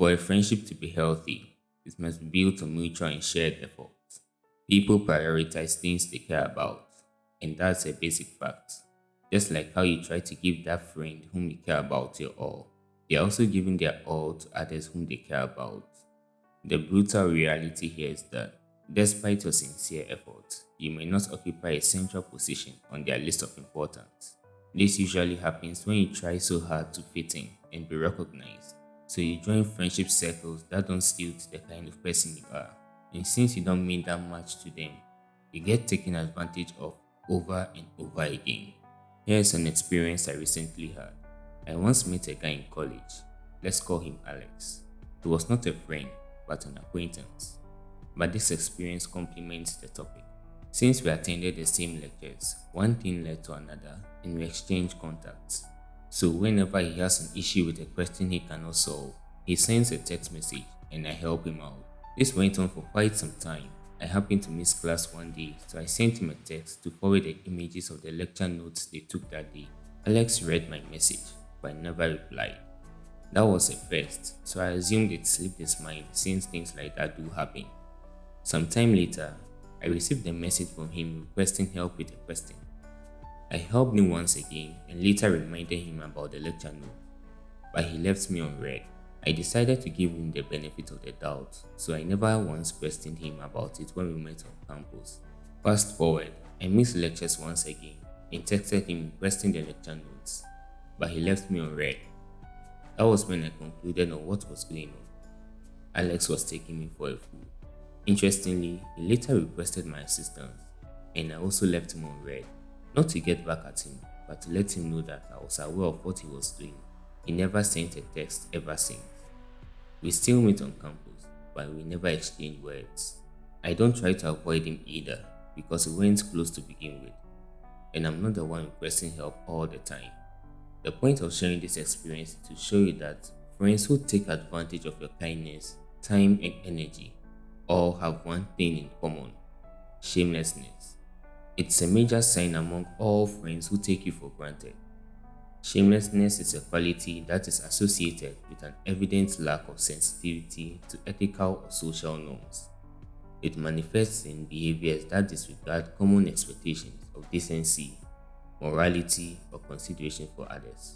For a friendship to be healthy, it must be built on mutual and shared effort. People prioritize things they care about, and that's a basic fact. Just like how you try to give that friend whom you care about your all, they are also giving their all to others whom they care about. The brutal reality here is that, despite your sincere efforts, you may not occupy a central position on their list of importance. This usually happens when you try so hard to fit in and be recognized. So you join friendship circles that don't suit the kind of person you are. And since you don't mean that much to them, you get taken advantage of over and over again. Here's an experience I recently had. I once met a guy in college. Let's call him Alex. He was not a friend, but an acquaintance. But this experience complements the topic. Since we attended the same lectures, one thing led to another and we exchanged contacts. So whenever he has an issue with a question he cannot solve, he sends a text message and I help him out. This went on for quite some time. I happened to miss class one day, so I sent him a text to forward the images of the lecture notes they took that day. Alex read my message, but never replied. That was a first, so I assumed it slipped his mind since things like that do happen. Sometime later, I received a message from him requesting help with a question. I helped him once again and later reminded him about the lecture note, but he left me unread. I decided to give him the benefit of the doubt, so I never once questioned him about it when we met on campus. Fast forward, I missed lectures once again and texted him requesting the lecture notes, but he left me unread. That was when I concluded on what was going on. Alex was taking me for a fool. Interestingly, he later requested my assistance, and I also left him unread, not to get back at him, but to let him know that I was aware of what he was doing. He never sent a text ever since. We still meet on campus, but we never exchange words. I don't try to avoid him either, because we weren't close to begin with, and I'm not the one requesting help all the time. The point of sharing this experience is to show you that friends who take advantage of your kindness, time, and energy all have one thing in common: shamelessness. It's a major sign among all friends who take you for granted. Shamelessness is a quality that is associated with an evident lack of sensitivity to ethical or social norms. It manifests in behaviors that disregard common expectations of decency, morality, or consideration for others.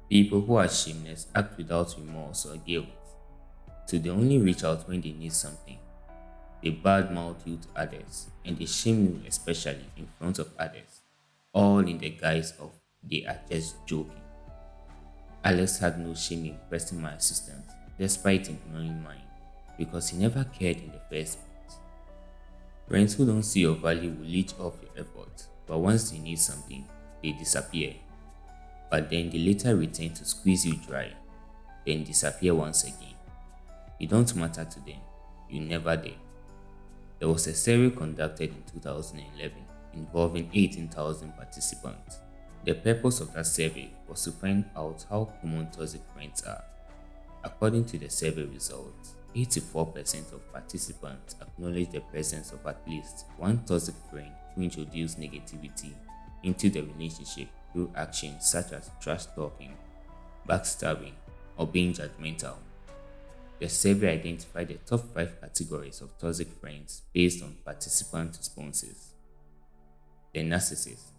People who are shameless act without remorse or guilt, so they only reach out when they need something. They badmouth you to others, and they shame you especially in front of others, all in the guise of they are just joking. Alex had no shame in requesting my assistance, despite ignoring mine, because he never cared in the first place. Friends who don't see your value will leech off your effort, but once they need something, they disappear. But then they later return to squeeze you dry, then disappear once again. You don't matter to them, you never did. There was a survey conducted in 2011 involving 18,000 participants. The purpose of that survey was to find out how common toxic friends are. According to the survey results, 84% of participants acknowledged the presence of at least one toxic friend who introduced negativity into the relationship through actions such as trash talking, backstabbing, or being judgmental. The survey identified the top 5 categories of toxic friends based on participant responses. The narcissist.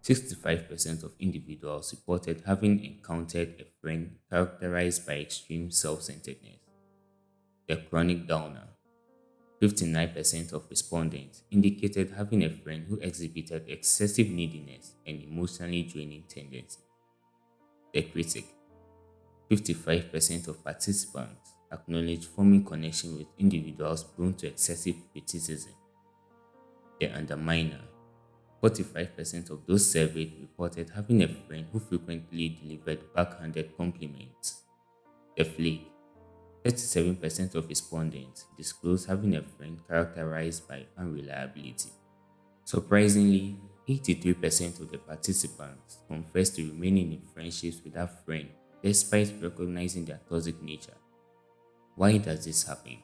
65% of individuals reported having encountered a friend characterized by extreme self-centeredness. The chronic downer. 59% of respondents indicated having a friend who exhibited excessive neediness and emotionally draining tendencies. The critic. 55% of participants acknowledged forming connection with individuals prone to excessive criticism. The underminer. 45% of those surveyed reported having a friend who frequently delivered backhanded compliments. The flake. 37% of respondents disclosed having a friend characterized by unreliability. Surprisingly, 83% of the participants confessed to remaining in friendships with that friend despite recognizing their toxic nature. Why does this happen?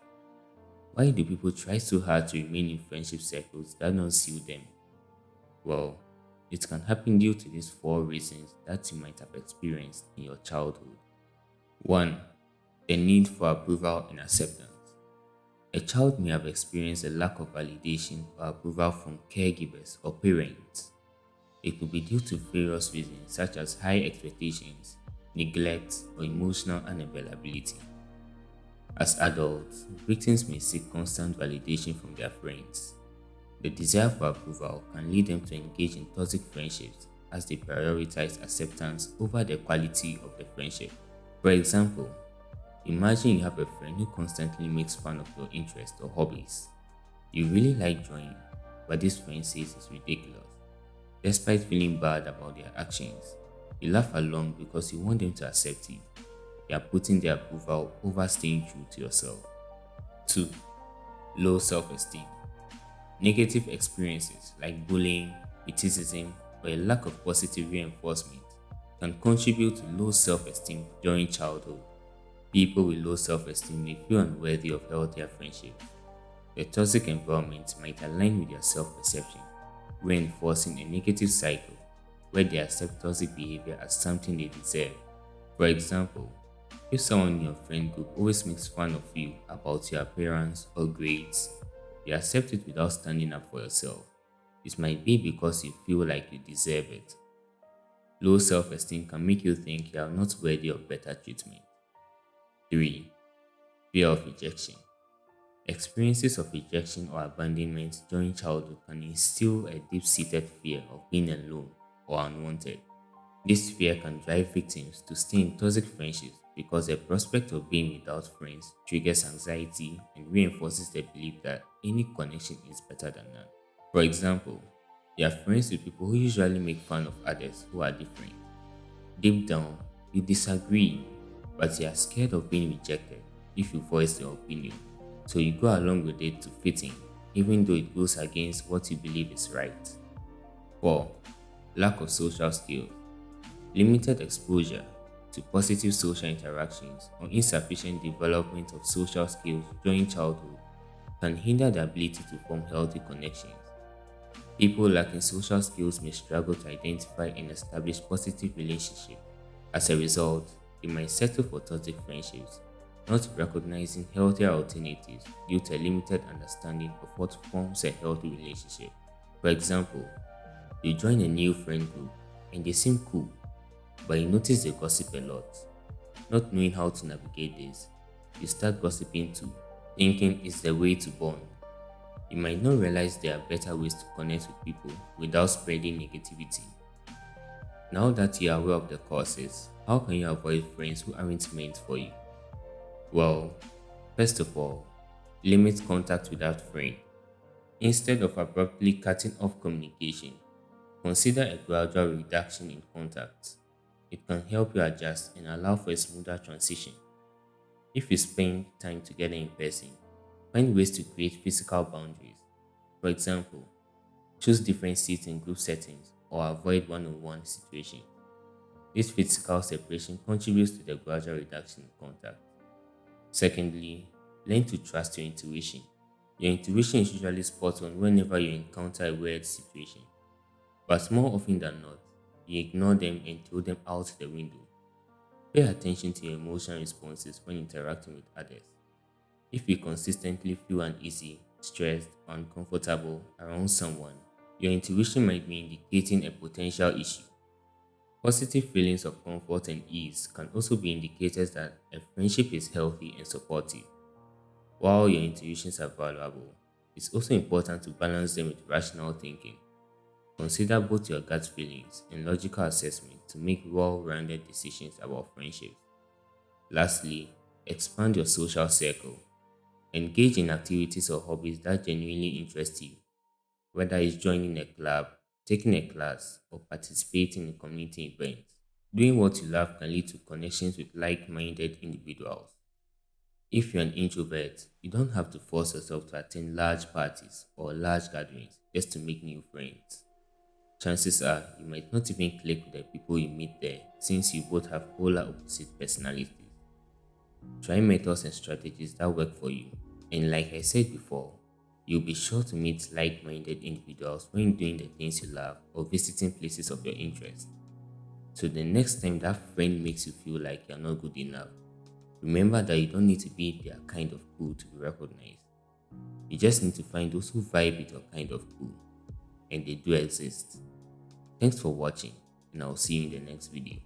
Why do people try so hard to remain in friendship circles that don't suit them? Well, it can happen due to these 4 reasons that you might have experienced in your childhood. 1. The need for approval and acceptance. A child may have experienced a lack of validation or approval from caregivers or parents. It could be due to various reasons such as high expectations, neglect, or emotional unavailability. As adults, victims may seek constant validation from their friends. The desire for approval can lead them to engage in toxic friendships as they prioritize acceptance over the quality of the friendship. For example, imagine you have a friend who constantly makes fun of your interests or hobbies. You really like drawing, but this friend says it's ridiculous. Despite feeling bad about their actions, you laugh along because you want them to accept it. You are putting their approval over staying true to yourself. 2. Low self esteem. Negative experiences like bullying, criticism, or a lack of positive reinforcement can contribute to low self esteem during childhood. People with low self esteem may feel unworthy of healthier friendships. The toxic environment might align with their self perception, reinforcing a negative cycle where they accept toxic behavior as something they deserve. For example, if someone in your friend group always makes fun of you about your appearance or grades, you accept it without standing up for yourself. It might be because you feel like you deserve it. Low self esteem can make you think you are not worthy of better treatment. 3. Fear of rejection. Experiences of rejection or abandonment during childhood can instill a deep seated fear of being alone or unwanted. This fear can drive victims to stay in toxic friendships because the prospect of being without friends triggers anxiety and reinforces the belief that any connection is better than none. For example, you are friends with people who usually make fun of others who are different. Deep down, you disagree, but you are scared of being rejected if you voice your opinion. So you go along with it to fit in, even though it goes against what you believe is right. 4. Lack of social skills. Limited exposure to positive social interactions or insufficient development of social skills during childhood can hinder the ability to form healthy connections. People lacking social skills may struggle to identify and establish positive relationships. As a result, they might settle for toxic friendships, not recognizing healthier alternatives due to a limited understanding of what forms a healthy relationship. For example, you join a new friend group and they seem cool, but you notice they gossip a lot. Not knowing how to navigate this, you start gossiping too, thinking it's the way to bond. You might not realize there are better ways to connect with people without spreading negativity. Now that you are aware of the causes, how can you avoid friends who aren't meant for you? Well, first of all, limit contact with that friend. Instead of abruptly cutting off communication, consider a gradual reduction in contact. It can help you adjust and allow for a smoother transition. If you spend time together in person, find ways to create physical boundaries. For example, choose different seats in group settings or avoid one-on-one situations. This physical separation contributes to the gradual reduction in contact. Secondly, learn to trust your intuition. Your intuition is usually spot on whenever you encounter a weird situation, but more often than not, you ignore them and throw them out the window. Pay attention to your emotional responses when interacting with others. If you consistently feel uneasy, stressed, or uncomfortable around someone, your intuition might be indicating a potential issue. Positive feelings of comfort and ease can also be indicators that a friendship is healthy and supportive. While your intuitions are valuable, it's also important to balance them with rational thinking. Consider both your gut feelings and logical assessment to make well-rounded decisions about friendships. Lastly, expand your social circle. Engage in activities or hobbies that genuinely interest you, whether it's joining a club, taking a class, or participating in community events. Doing what you love can lead to connections with like minded individuals. If you're an introvert, you don't have to force yourself to attend large parties or large gatherings just to make new friends. Chances are you might not even click with the people you meet there since you both have polar opposite personalities. Try methods and strategies that work for you. And like I said before, you'll be sure to meet like minded individuals when doing the things you love or visiting places of your interest. So the next time that friend makes you feel like you're not good enough, Remember that you don't need to be their kind of cool to be recognized. You just need to find those who vibe with your kind of cool, and they do exist. Thanks for watching, and I'll see you in the next video.